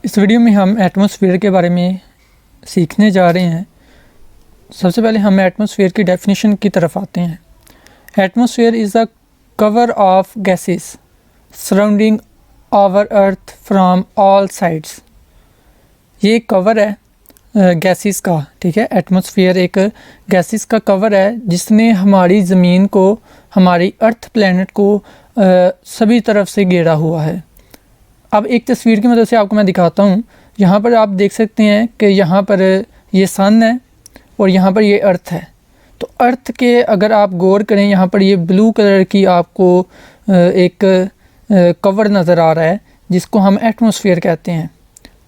इस वीडियो में हम एटमॉस्फेयर के बारे में सीखने जा रहे हैं। सबसे पहले हम एटमॉस्फेयर की डेफिनेशन की तरफ आते हैं। Atmosphere is the cover of gases surrounding our earth from all sides. ये एक कवर है गैसेस का, ठीक है। एटमॉस्फेयर एक गैसेस का कवर है जिसने हमारी ज़मीन को, हमारी अर्थ प्लैनेट को सभी तरफ से घेरा हुआ है। अब एक तस्वीर की मदद से आपको मैं दिखाता हूँ। यहाँ पर आप देख सकते हैं कि यहाँ पर ये सन है और यहाँ पर ये अर्थ है। तो अर्थ के अगर आप गौर करें, यहाँ पर ये ब्लू कलर की आपको एक कवर नज़र आ रहा है जिसको हम एटमॉस्फेयर कहते हैं।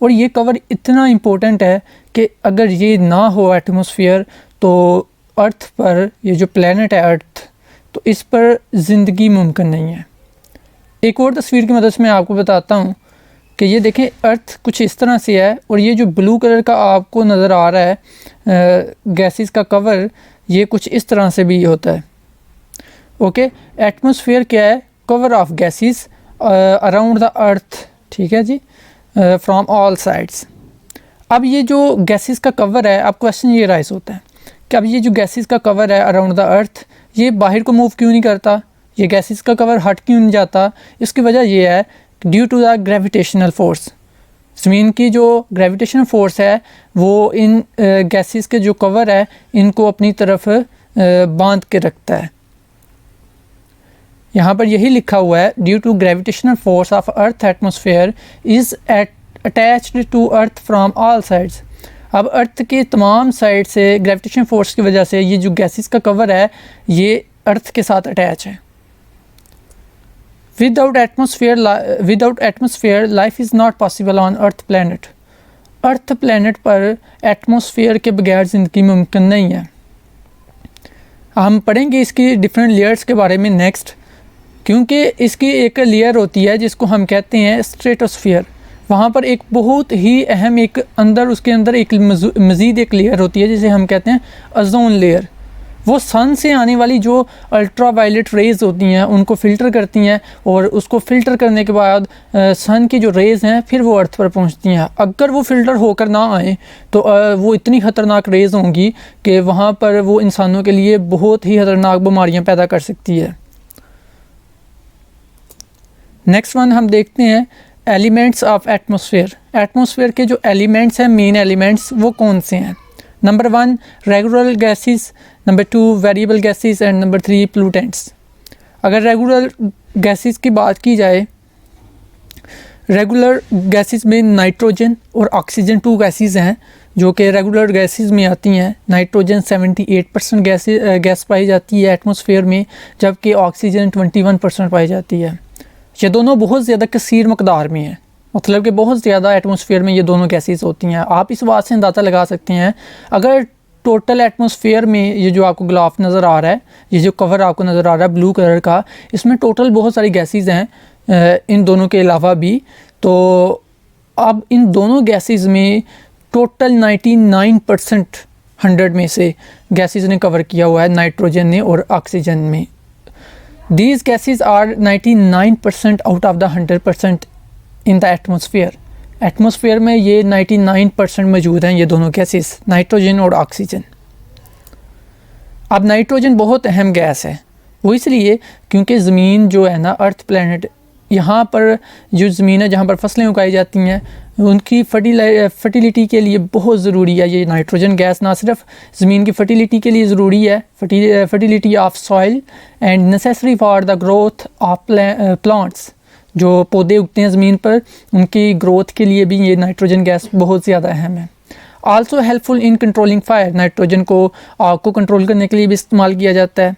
और ये कवर इतना इम्पोर्टेंट है कि अगर ये ना हो एटमॉस्फेयर तो अर्थ पर, ये जो प्लेनेट है अर्थ, तो इस पर ज़िंदगी मुमकिन नहीं है। एक और तस्वीर की मदद से मैं आपको बताता हूँ कि ये देखें, अर्थ कुछ इस तरह से है और ये जो ब्लू कलर का आपको नज़र आ रहा है गैसेस का कवर, ये कुछ इस तरह से भी होता है। ओके, एटमॉस्फेयर क्या है? Cover of gases around the earth, ठीक है जी, फ्रॉम ऑल साइड्स। अब ये जो गैसेस का कवर है, अब क्वेश्चन ये राइज होता है कि अब ये जो गैसेस का कवर है अराउंड द अर्थ, ये बाहर को मूव क्यों नहीं करता? ये गैसेस का कवर हट क्यों नहीं जाता? इसकी वजह ये है due to the gravitational force. ज़मीन की जो ग्रेविटेशनल फोर्स है वो इन गैसेस के जो कवर है इनको अपनी तरफ बांध के रखता है। यहाँ पर यही लिखा हुआ है, due to gravitational force of earth atmosphere is attached to earth from all sides. अब अर्थ के तमाम साइड से ग्रेविटेशन फोर्स की वजह से ये जो गैसेस का कवर है ये अर्थ के साथ अटैच है। Without atmosphere, life is not possible on Earth planet. Earth planet पर एटमॉस्फेयर के बगैर ज़िंदगी मुमकिन नहीं है। हम पढ़ेंगे इसकी डिफरेंट लेयर्स के बारे में नेक्स्ट, क्योंकि इसकी एक लेयर होती है जिसको हम कहते हैं स्ट्रेटोस्फियर। वहाँ पर एक बहुत ही अहम एक अंदर, उसके अंदर एक मज़ीद एक लेयर होती है जिसे हम कहते हैं ओज़ोन लेयर। वो सन से आने वाली जो अल्ट्रा वायलेट रेज़ होती हैं उनको फ़िल्टर करती हैं और उसको फ़िल्टर करने के बाद सन की जो रेज़ हैं फिर वो अर्थ पर पहुंचती हैं। अगर वो फ़िल्टर होकर ना आए तो वो इतनी ख़तरनाक रेज़ होंगी कि वहाँ पर वो इंसानों के लिए बहुत ही ख़तरनाक बीमारियाँ पैदा कर सकती है। नेक्स्ट वन हम देखते हैं एलिमेंट्स ऑफ एटमॉस्फेयर। एटमॉस्फेयर के जो एलिमेंट्स हैं, मेन एलिमेंट्स, वो कौन से हैं? Number 1 regular gases, number 2 variable gases and number 3 pollutants. अगर रेगुलर गैसेस की बात की जाए, रेगुलर गैसेस में नाइट्रोजन और ऑक्सीजन 2 गैसेस हैं जो कि रेगुलर गैसेस में आती हैं। नाइट्रोजन 78% गैस पाई जाती है एटमॉस्फेयर में, जबकि ऑक्सीजन 21% पाई जाती है। ये दोनों बहुत ज़्यादा कसीर मकदार में हैं, मतलब कि बहुत ज़्यादा एटमॉस्फेयर में ये दोनों गैसेस होती हैं। आप इस बात से अंदाज़ा लगा सकते हैं, अगर टोटल एटमॉस्फेयर में ये जो आपको ग्लाफ नज़र आ रहा है, ये जो कवर आपको नज़र आ रहा है ब्लू कलर का, इसमें टोटल बहुत सारी गैसेस हैं इन दोनों के अलावा भी। तो अब इन दोनों गैसेस में टोटल 99% 100 में से गैसेस ने कवर किया हुआ है, नाइट्रोजन ने और ऑक्सीजन में। These gases are 99% out of the 100% in the atmosphere. Atmosphere में ये 99% मौजूद हैं, ये दोनों गैसेस, नाइट्रोजन और ऑक्सीजन। अब नाइट्रोजन बहुत अहम गैस है, वो इसलिए क्योंकि ज़मीन जो है ना, अर्थ प्लैनेट, यहाँ पर जो ज़मीन है जहाँ पर फसलें उगाई जाती हैं, उनकी फर्टिलिटी के लिए बहुत ज़रूरी है ये नाइट्रोजन गैस। ना सिर्फ ज़मीन की फर्टिलिटी के लिए ज़रूरी है, fertility of soil and necessary for the growth of plants. जो पौधे उगते हैं ज़मीन पर, उनकी ग्रोथ के लिए भी ये नाइट्रोजन गैस बहुत ज़्यादा अहम है। Also helpful in controlling fire. Nitrogen को आग को कंट्रोल करने के लिए भी इस्तेमाल किया जाता है।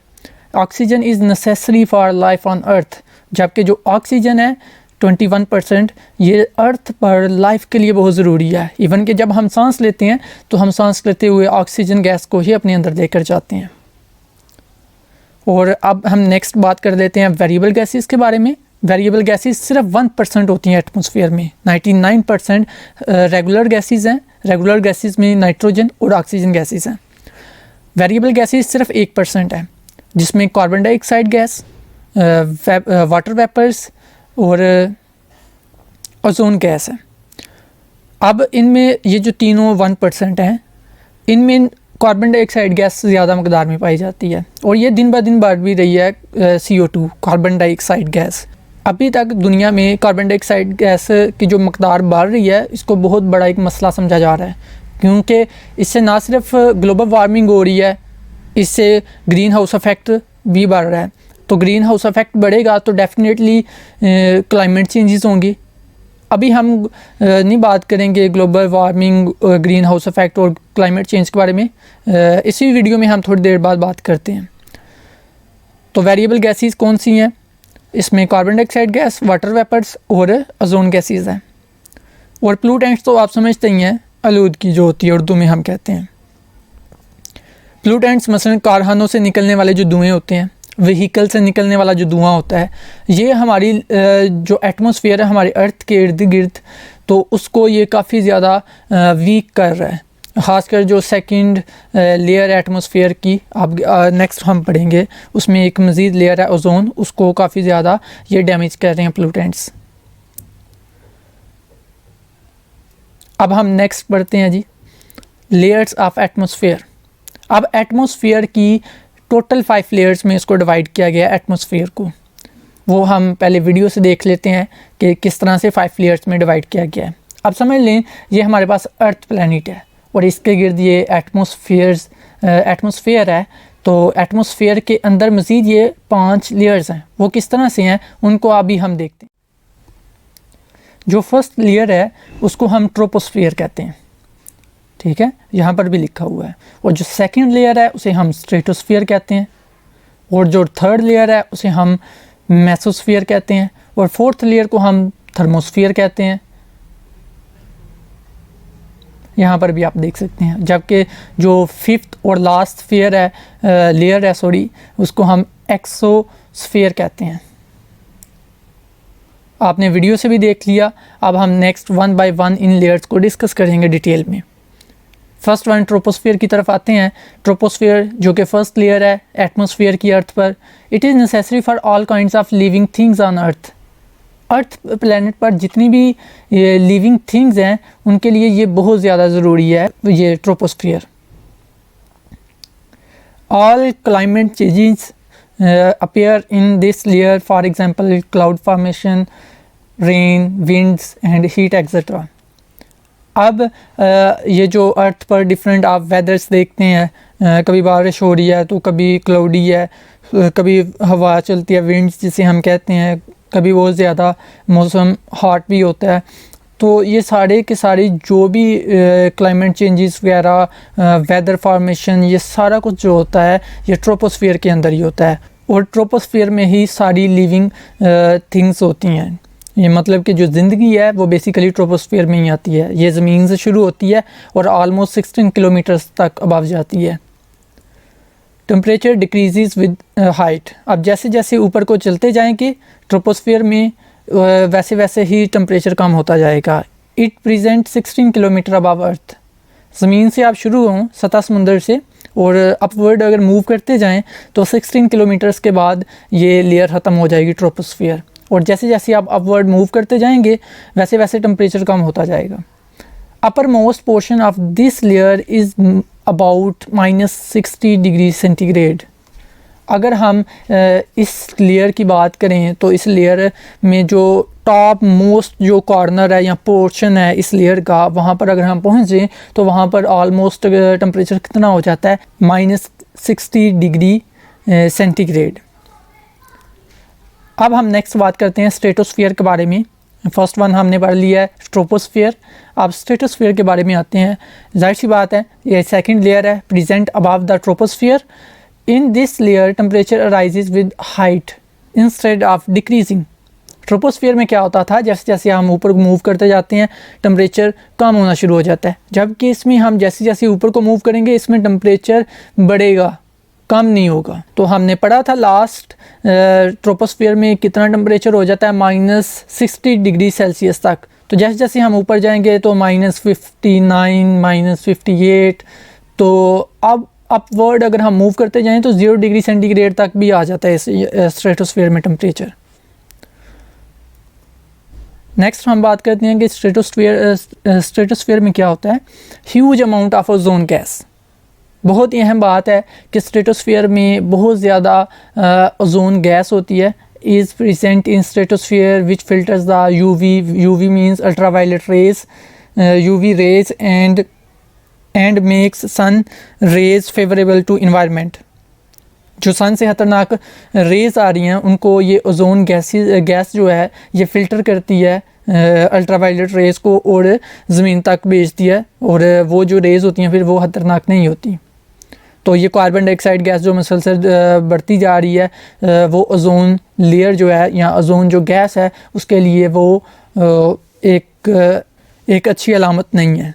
Oxygen is necessary for life on earth, जबकि जो ऑक्सीजन है 21%, ये अर्थ पर लाइफ के लिए बहुत ज़रूरी है। इवन कि जब हम सांस लेते हैं तो हम सांस लेते हुए ऑक्सीजन गैस को ही अपने अंदर लेकर जाते हैं। और अब हम नेक्स्ट बात कर लेते हैं वेरिएबल गैसेस के बारे में। वेरिएबल गैसेस सिर्फ 1% होती हैं एटमॉस्फेयर में, 99% रेगुलर गैसेस हैं। रेगुलर गैसेस में नाइट्रोजन और ऑक्सीजन गैसेस हैं। वेरिएबल गैसेस सिर्फ 1% है, जिसमें carbon dioxide gas, water vapours और ओजोन गैस है। अब इनमें ये जो तीनों 1% हैं, इनमें कार्बन डाइऑक्साइड गैस ज़्यादा मकदार में पाई जाती है और ये दिन ब दिन बढ़ भी रही है। CO2 कार्बन डाइऑक्साइड गैस, अभी तक दुनिया में कार्बन डाइऑक्साइड गैस की जो मकदार बढ़ रही है, इसको बहुत बड़ा एक मसला समझा जा रहा है, क्योंकि इससे ना सिर्फ ग्लोबल वार्मिंग हो रही है, इससे ग्रीन हाउस इफेक्ट भी बढ़ रहा है। तो ग्रीन हाउस इफेक्ट बढ़ेगा तो डेफिनेटली क्लाइमेट चेंजेस होंगी। अभी हम नहीं बात करेंगे global warming, green house effect और क्लाइमेट चेंज के बारे में, इसी वीडियो में हम थोड़ी देर बाद बात करते हैं। तो वेरिएबल गैसेस कौन सी हैं? इसमें carbon dioxide gas, water vapours और ओजोन गैसेस हैं। और पोल्यूटेंट्स तो आप समझते ही हैं, आलूदगी जो होती है उर्दू में हम कहते हैं। पोल्यूटेंट्स मसलन कारखानों से निकलने वाले जो धुएँ होते हैं, व्हीकल से निकलने वाला जो धुआं होता है, ये हमारी जो एटमॉस्फेयर है हमारे अर्थ के इर्द गिर्द, तो उसको ये काफ़ी ज़्यादा वीक कर रहा है। ख़ासकर जो सेकंड लेयर एटमॉस्फेयर की, अब नेक्स्ट हम पढ़ेंगे, उसमें एक मज़ीद लेयर है ओजोन, उसको काफ़ी ज़्यादा ये डैमेज कर रहे हैं पोल्यूटेंट्स। अब हम नेक्स्ट पढ़ते हैं जी, लेयर्स ऑफ एटमॉस्फेयर। अब एटमॉस्फेयर की टोटल 5 लेयर्स में इसको डिवाइड किया गया है एटमॉस्फेयर को। वो हम पहले वीडियो से देख लेते हैं कि किस तरह से 5 लेयर्स में डिवाइड किया गया है। अब समझ लें, ये हमारे पास अर्थ प्लैनेट है और इसके गिर्द ये एटमॉस्फेयर है। तो एटमॉस्फेयर के अंदर मज़ीद ये 5 लेयर्स हैं। वो किस तरह से हैं उनको अभी हम देखते हैं। जो फर्स्ट लेयर है उसको हम ट्रोपोस्फियर कहते हैं, ठीक है, यहाँ पर भी लिखा हुआ है। और जो सेकंड लेयर है उसे हम स्ट्रेटोस्फियर कहते हैं, और जो थर्ड लेयर है उसे हम मेसोस्फियर कहते हैं, और फोर्थ लेयर को हम थर्मोस्फियर कहते हैं। यहाँ पर भी आप देख सकते हैं। जबकि जो फिफ्थ और लास्ट लेयर है उसको हम एक्सोस्फियर कहते हैं। आपने वीडियो से भी देख लिया। अब हम नेक्स्ट 1 बाय 1 इन लेयर्स को डिस्कस करेंगे डिटेल में। फर्स्ट वन ट्रोपोस्फियर की तरफ आते हैं। ट्रोपोस्फियर जो कि फर्स्ट लेयर है एटमॉस्फेयर की अर्थ पर, it is necessary for all kinds of living things on earth. Earth planet पर जितनी भी ये लिविंग थिंग्स हैं उनके लिए ये बहुत ज़्यादा ज़रूरी है, ये troposphere. All climate changes appear in this layer, for example cloud formation, rain, winds and heat etc. अब ये जो अर्थ पर डिफरेंट आप वेदर्स देखते हैं, कभी बारिश हो रही है तो कभी क्लाउडी है, कभी हवा चलती है, विंड्स जिसे हम कहते हैं, कभी बहुत ज़्यादा मौसम हॉट भी होता है। तो ये सारे के सारे जो भी क्लाइमेट चेंजेस वगैरह, वेदर फॉर्मेशन, ये सारा कुछ जो होता है ये ट्रोपोस्फियर के अंदर ही होता है। और ट्रोपोस्फियर में ही सारी लिविंग थिंग्स होती हैं। ये मतलब कि जो ज़िंदगी है वो बेसिकली ट्रोपोस्फियर में ही आती है। ये ज़मीन से शुरू होती है और ऑलमोस्ट 16 किलोमीटर्स तक अबव जाती है। Temperature decreases with height. अब जैसे जैसे ऊपर को चलते जाएंगे ट्रोपोस्फियर में, वैसे वैसे ही टेम्परेचर कम होता जाएगा। इट प्रेजेंट 16 किलोमीटर अबव अर्थ। ज़मीन से आप शुरू हों सतह समुंदर से और अपवर्ड अगर मूव करते जाएं तो 16 किलोमीटर्स के बाद ये लेयर ख़त्म हो जाएगी ट्रोपोस्फियर। और जैसे जैसे आप अपवर्ड मूव करते जाएंगे वैसे वैसे टेम्परेचर कम होता जाएगा। Upper most portion of this layer is about -60 degree centigrade. अगर हम इस लेयर की बात करें तो इस लेयर में जो टॉप मोस्ट जो कॉर्नर है या पोर्शन है इस लेयर का, वहाँ पर अगर हम पहुँचें तो वहाँ पर ऑलमोस्ट टेम्परेचर कितना हो जाता है, -60 डिग्री सेंटीग्रेड। अब हम नेक्स्ट बात करते हैं स्ट्रेटोस्फियर के बारे में। फर्स्ट वन हमने पढ़ लिया है ट्रोपोस्फियर। अब स्ट्रेटोस्फियर के बारे में आते हैं। जाहिर सी बात है ये सेकंड लेयर है present above the troposphere. In this layer temperature arises with height instead of decreasing. Troposphere में क्या होता था, जैसे जैसे हम ऊपर मूव करते जाते हैं टेम्परेचर कम होना शुरू हो जाता है, जबकि इसमें हम जैसे जैसे ऊपर को मूव करेंगे इसमें टेम्परेचर बढ़ेगा, कम नहीं होगा। तो हमने पढ़ा था लास्ट ट्रोपोस्फियर में कितना टेम्परेचर हो जाता है, -60 डिग्री सेल्सियस तक। तो जैसे जैसे हम ऊपर जाएंगे तो -59, -58। तो अब अपवर्ड अगर हम मूव करते जाएं तो 0 डिग्री सेंटीग्रेड तक भी आ जाता है इस स्ट्रेटोस्फियर में टेम्परेचर। नेक्स्ट हम बात करते हैं कि स्ट्रेटोस्फीयर में क्या होता है। Huge amount of ozone gas, बहुत ही अहम बात है कि स्ट्रेटोस्फीयर में बहुत ज़्यादा ओजोन गैस होती है। Is present in stratosphere which filters the UV means ultraviolet rays, UV rays and makes sun rays favourable to environment. जो सन से खतरनाक रेज आ रही हैं उनको ये ओजोन गैस जो है ये फ़िल्टर करती है अल्ट्रावायलेट रेज़ को और ज़मीन तक भेजती है, और वो जो रेज़ होती हैं फिर वो खतरनाक नहीं होती। तो ये कार्बन डाइऑक्साइड गैस जो मुसलसल बढ़ती जा रही है वो ओजोन लेयर जो है या ओजोन जो गैस है उसके लिए वो एक अच्छी अलामत नहीं है।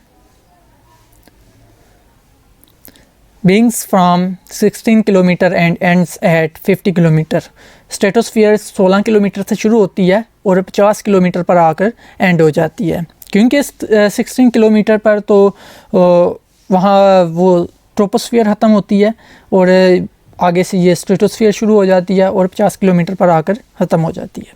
Beings from 16 kilometre and ends at 50 kilometre. Stratosphere 16 kilometre से शुरू होती है और 50 किलोमीटर पर आकर एंड हो जाती है। क्योंकि 16 किलोमीटर पर तो वहाँ वो ट्रोपोस्फीयर ख़त्म होती है और आगे से ये स्ट्रेटोस्फीयर शुरू हो जाती है और 50 किलोमीटर पर आकर ख़त्म हो जाती है।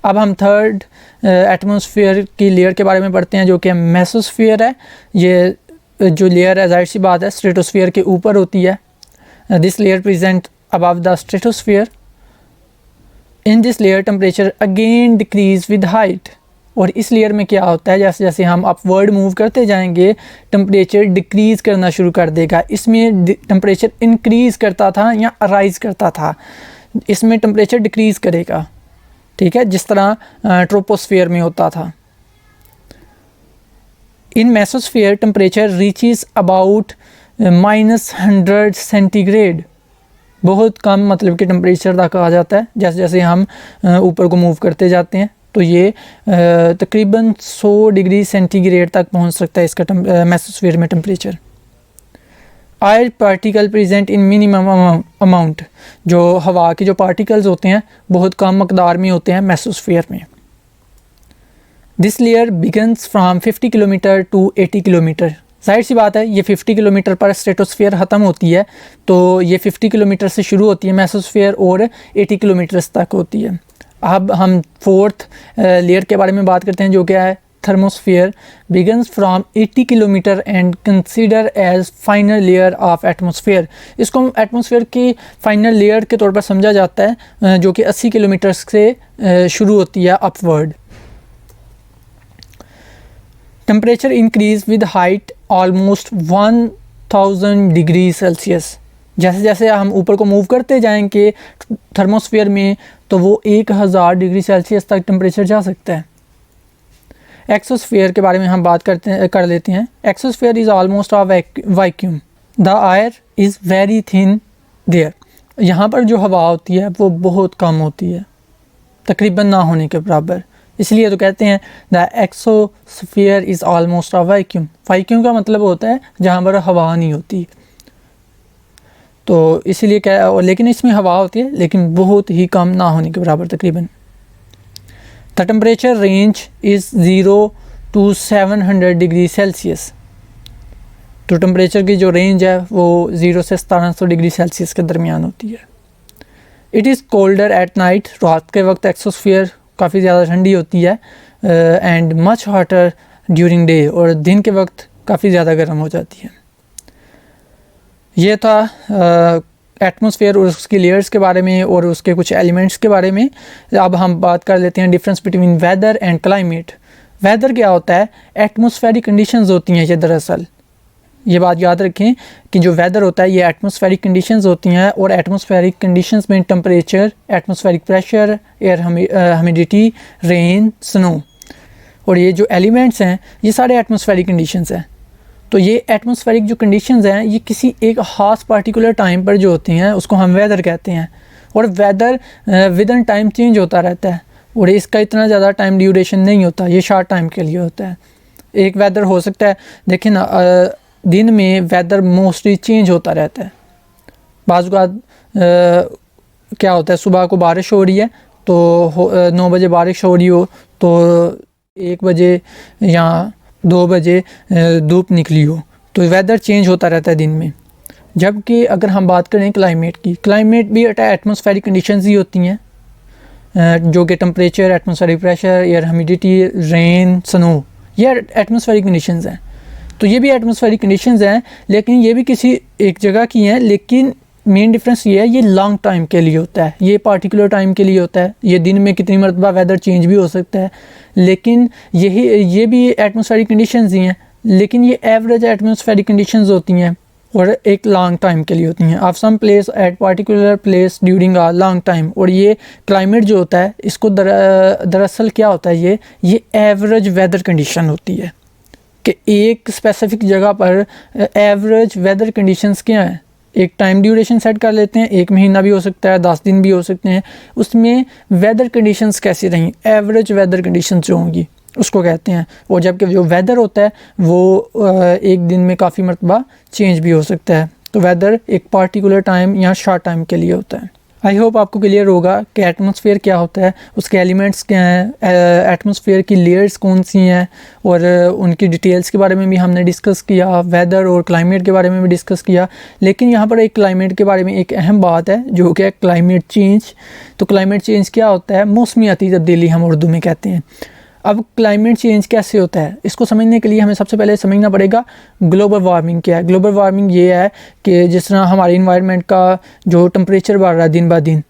अब हम थर्ड एटमॉस्फेयर की लेयर के बारे में पढ़ते हैं जो कि मेसोस्फीयर है। ये जो लेयर है जाहिर सी बात है स्ट्रेटोस्फीयर के ऊपर होती है। This layer present above the stratosphere. In this layer temperature again decrease with height. और इस लेयर में क्या होता है, जैसे जैसे हम अपवर्ड मूव करते जाएंगे टेम्परेचर डिक्रीज़ करना शुरू कर देगा। इसमें टेम्परेचर इंक्रीज़ करता था या राइज करता था, इसमें टेम्परेचर डिक्रीज़ करेगा, ठीक है, जिस तरह ट्रोपोस्फीयर में होता था। In mesosphere temperature reaches about -100 centigrade. बहुत कम मतलब कि टेम्परेचर तक आ जाता है जैसे जैसे हम ऊपर को मूव करते जाते हैं। तो ये तकरीबन 100 डिग्री सेंटीग्रेड तक पहुंच सकता है इसका मेसोस्फीयर में temperature. Air particle present in minimum amount. जो हवा के जो पार्टिकल्स होते हैं बहुत कम मकदार में होते हैं मेसोस्फीयर में। This layer begins from 50 kilometre to 80 kilometre. जाहिर सी बात है ये 50 किलोमीटर पर स्ट्रेटोस्फीयर ख़त्म होती है, तो ये 50 किलोमीटर से शुरू होती है मेसोस्फीयर और 80 किलोमीटर तक होती है। अब हम फोर्थ लेयर के बारे में बात करते हैं जो क्या है thermosphere. Begins from 80 kilometre and consider as final layer of atmosphere. इसको हम एटमॉस्फेयर की फाइनल लेयर के तौर पर समझा जाता है जो कि 80 किलोमीटर से शुरू होती है upward. Temperature increase with height almost 1000 degree Celsius. जैसे जैसे हम ऊपर को मूव करते जाएंगे थर्मोस्फीयर में तो वो 1000 डिग्री सेल्सियस तक टेम्परेचर जा सकता है। एक्सोस्फीयर के बारे में हम बात कर लेते हैं। Exosphere is almost a vacuum. The air is very thin there. यहाँ पर जो हवा होती है वो बहुत कम होती है, तकरीबन ना होने के बराबर। इसलिए तो कहते हैं the exosphere is almost a vacuum. Vacuum का मतलब होता है जहाँ पर हवा नहीं होती, तो इसीलिए क्या, लेकिन इसमें हवा होती है लेकिन बहुत ही कम ना होने के बराबर तकरीबन। The temperature range is 0 to 700 degree Celsius. तो टेम्परेचर की जो रेंज है वो 0 से 1700 डिग्री सेल्सियस के दरमियान होती है। It is colder at night. रात के वक्त एक्सोस्फीयर काफ़ी ज़्यादा ठंडी होती है and much hotter during day. और दिन के वक्त काफ़ी ज़्यादा गर्म हो जाती है। ये था एटमॉस्फेयर और उसकी लेयर्स के बारे में और उसके कुछ एलिमेंट्स के बारे में। अब हम बात कर लेते हैं difference between weather and climate. Weather क्या होता है, एटमॉस्फेरिक कंडीशंस होती हैं ये दरअसल। ये बात याद रखें कि जो वेदर होता है ये एटमॉस्फेरिक कंडीशंस होती हैं और एटमॉस्फेरिक कंडीशंस में temperature, atmospheric pressure, air humidity, rain, snow और ये जो एलिमेंट्स हैं ये सारे एटमॉस्फेरिक कंडीशंस हैं। तो ये एटमॉस्फेरिक जो कंडीशंस हैं ये किसी एक ख़ास पार्टिकुलर टाइम पर जो होती हैं उसको हम वेदर कहते हैं। और weather within time change होता रहता है और इसका इतना ज़्यादा टाइम ड्यूरेशन नहीं होता, ये शॉर्ट टाइम के लिए होता है। एक वेदर हो सकता है, देखिए ना, दिन में वेदर मोस्टली चेंज होता रहता है। बाज़ औक़ात क्या होता है, सुबह को बारिश हो रही है तो 9 बजे बारिश हो रही हो तो 1 बजे या 2 बजे धूप निकली हो, तो वेदर चेंज होता रहता है दिन में। जबकि अगर हम बात करें क्लाइमेट की, क्लाइमेट भी एटमॉस्फेरिक कंडीशंस ही होती हैं। जो कि temperature, atmospheric pressure, air humidity, rain, snow, ये एटमॉस्फेरिक कंडीशंस हैं। तो ये भी एटमॉस्फेरिक कंडीशंस हैं, लेकिन ये भी किसी एक जगह की हैं, लेकिन मेन डिफरेंस ये है, ये लॉन्ग टाइम के लिए होता है, ये पार्टिकुलर टाइम के लिए होता है। ये दिन में कितनी मरतबा वेदर चेंज भी हो सकता है, लेकिन ये भी एटमॉस्फेरिक कंडीशंस ही हैं, लेकिन ये एवरेज एटमॉस्फेरिक कंडीशंस होती हैं और एक लॉन्ग टाइम के लिए होती हैं। Of some place at particular place during a long time. और ये क्लाइमेट जो होता है, इसको दरअसल क्या होता है, ये एवरेज वेदर कंडीशन होती है कि एक स्पेसिफिक जगह पर एवरेज वेदर कंडीशंस क्या हैं। एक टाइम ड्यूरेशन सेट कर लेते हैं, 1 महीना भी हो सकता है, 10 दिन भी हो सकते हैं, उसमें वेदर कंडीशंस कैसी रहीं, एवरेज वेदर कंडीशंस जो होंगी उसको कहते हैं। और जबकि जो वेदर होता है वो एक दिन में काफ़ी मरतबा चेंज भी हो सकता है। तो वेदर एक पार्टिकुलर टाइम या शॉर्ट टाइम के लिए होता है। आई होप आपको क्लियर होगा कि एटमॉस्फेयर क्या होता है, उसके एलिमेंट्स क्या हैं, एटमॉस्फेयर की लेयर्स कौन सी हैं, और उनकी डिटेल्स के बारे में भी हमने डिस्कस किया, वेदर और क्लाइमेट के बारे में भी डिस्कस किया। लेकिन यहाँ पर एक क्लाइमेट के बारे में एक अहम बात है, जो कि है क्लाइमेट चेंज। तो क्लाइमेट चेंज क्या होता है, मौसमियाती तब्दीली हम उर्दू में कहते हैं। अब क्लाइमेट चेंज कैसे होता है, इसको समझने के लिए हमें सबसे पहले समझना पड़ेगा ग्लोबल वार्मिंग क्या है। ग्लोबल वार्मिंग ये है कि जिस तरह हमारे इन्वायरमेंट का जो टेम्परेचर बढ़ रहा है दिन ब दिन,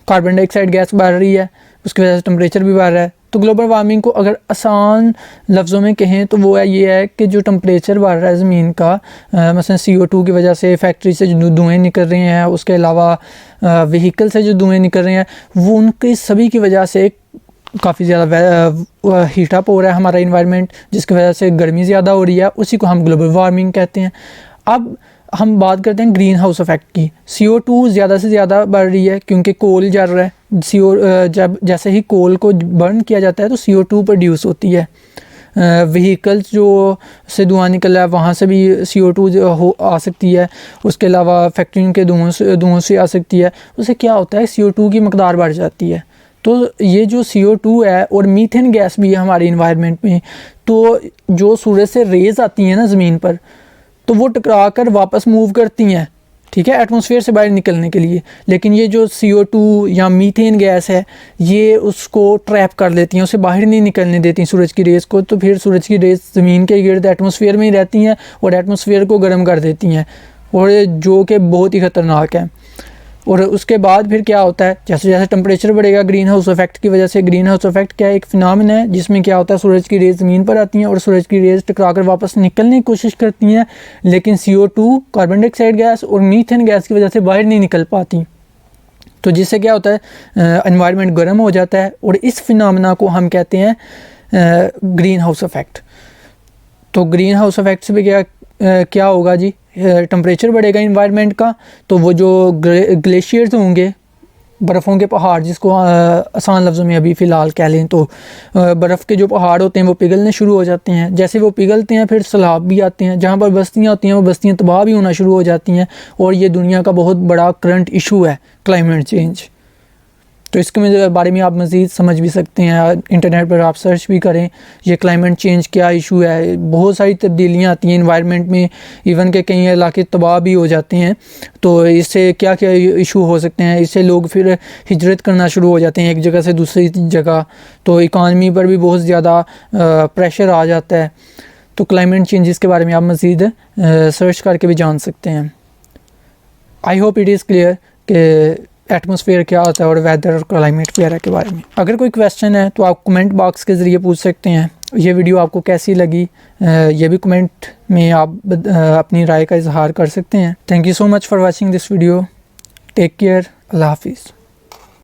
कार्बन डाइऑक्साइड गैस बढ़ रही है, उसकी वजह से टेम्परेचर भी बढ़ रहा है। तो ग्लोबल वार्मिंग को अगर आसान लफ्ज़ों में कहें तो वो ये है कि जो टेम्परेचर बढ़ रहा है ज़मीन का, मसलन CO2 की वजह से, फैक्ट्री से जो धुएँ निकल रहे हैं, उसके अलावा व्हीकल से जो धुएँ निकल रहे हैं, वो उनकी सभी की वजह से काफ़ी ज़्यादा हीटअप हो रहा है हमारा इन्वायरमेंट, जिसकी वजह से गर्मी ज़्यादा हो रही है, उसी को हम ग्लोबल वार्मिंग कहते हैं। अब हम बात करते हैं ग्रीन हाउस इफेक्ट की। CO2 ज़्यादा से ज़्यादा बढ़ रही है क्योंकि कोल जल रहा है। जब जैसे ही कोल को बर्न किया जाता है तो CO2 प्रोड्यूस होती है। व्हीकल्स जो से धुआं निकल रहा है वहाँ से भी CO2 आ सकती है। उसके अलावा फैक्ट्रियों के धुओं से आ सकती है। उससे क्या होता है, CO2 की मकदार बढ़ जाती है। तो ये जो CO2 है और मीथेन गैस भी है हमारे इन्वायरमेंट में, तो जो सूरज से रेज़ आती हैं ना ज़मीन पर, तो वो टकरा कर वापस मूव करती हैं, ठीक है, एटमॉस्फेयर से बाहर निकलने के लिए। लेकिन ये जो CO2 या मीथेन गैस है, ये उसको ट्रैप कर लेती हैं, उसे बाहर नहीं निकलने देती सूरज की रेज़ को। तो फिर सूरज की रेज़ ज़मीन के गिर्द एटमॉस्फेयर में ही रहती हैं और एटमॉस्फेयर को गर्म कर देती हैं, और जो कि बहुत ही ख़तरनाक है। और उसके बाद फिर क्या होता है, जैसे जैसे टेम्परेचर बढ़ेगा, ग्रीन हाउस इफेक्ट की वजह से, ग्रीन हाउस इफेक्ट क्या है, एक फिनोमेना है जिसमें क्या होता है, सूरज की रेज़ ज़मीन पर आती हैं और सूरज की रेज़ टकरा कर वापस निकलने की कोशिश करती हैं, लेकिन CO2 कार्बन डाइऑक्साइड गैस और मीथेन गैस की वजह से बाहर नहीं निकल पाती। तो जिससे क्या होता है, एनवायरनमेंट गर्म हो जाता है, और इस फिनोमेना को हम कहते हैं ग्रीन हाउस इफेक्ट। तो ग्रीन हाउस इफेक्ट से भी क्या होगा जी, टेम्परेचर बढ़ेगा इन्वायरमेंट का, तो वो जो ग्लेशियर्स होंगे, बर्फ़ों के पहाड़, जिसको आसान लफ्ज़ों में अभी फ़िलहाल कह लें तो बर्फ़ के जो पहाड़ होते हैं वो पिघलने शुरू हो जाते हैं। जैसे वो पिघलते हैं फिर सैलाब भी आते हैं, जहाँ पर बस्तियाँ होती हैं वो बस्तियाँ तबाह भी होना शुरू हो जाती हैं। और ये दुनिया का बहुत बड़ा करंट इशू है क्लाइमेट चेंज। तो इसके बारे में आप मज़ीद समझ भी सकते हैं, इंटरनेट पर आप सर्च भी करें, ये क्लाइमेट चेंज क्या इशू है। बहुत सारी तब्दीलियाँ आती हैं इन्वायरमेंट में, इवन के कई इलाके तबाह भी हो जाते हैं। तो इससे क्या क्या इशू हो सकते हैं, इससे लोग फिर हिजरत करना शुरू हो जाते हैं एक जगह से दूसरी जगह, तो इकानमी पर भी बहुत ज़्यादा प्रेशर आ जाता है। तो क्लाइमेट चेंजेस के बारे में आप मज़ीद सर्च करके भी जान सकते हैं। I hope it is clear कि एटमॉस्फेयर क्या होता है और वेदर और क्लाइमेट वगैरह के बारे में। अगर कोई क्वेश्चन है तो आप कमेंट बॉक्स के ज़रिए पूछ सकते हैं। ये वीडियो आपको कैसी लगी, ये भी कमेंट में आप अपनी राय का इजहार कर सकते हैं। Thank you so much for watching this video. Take care. अल्लाह हाफिज़।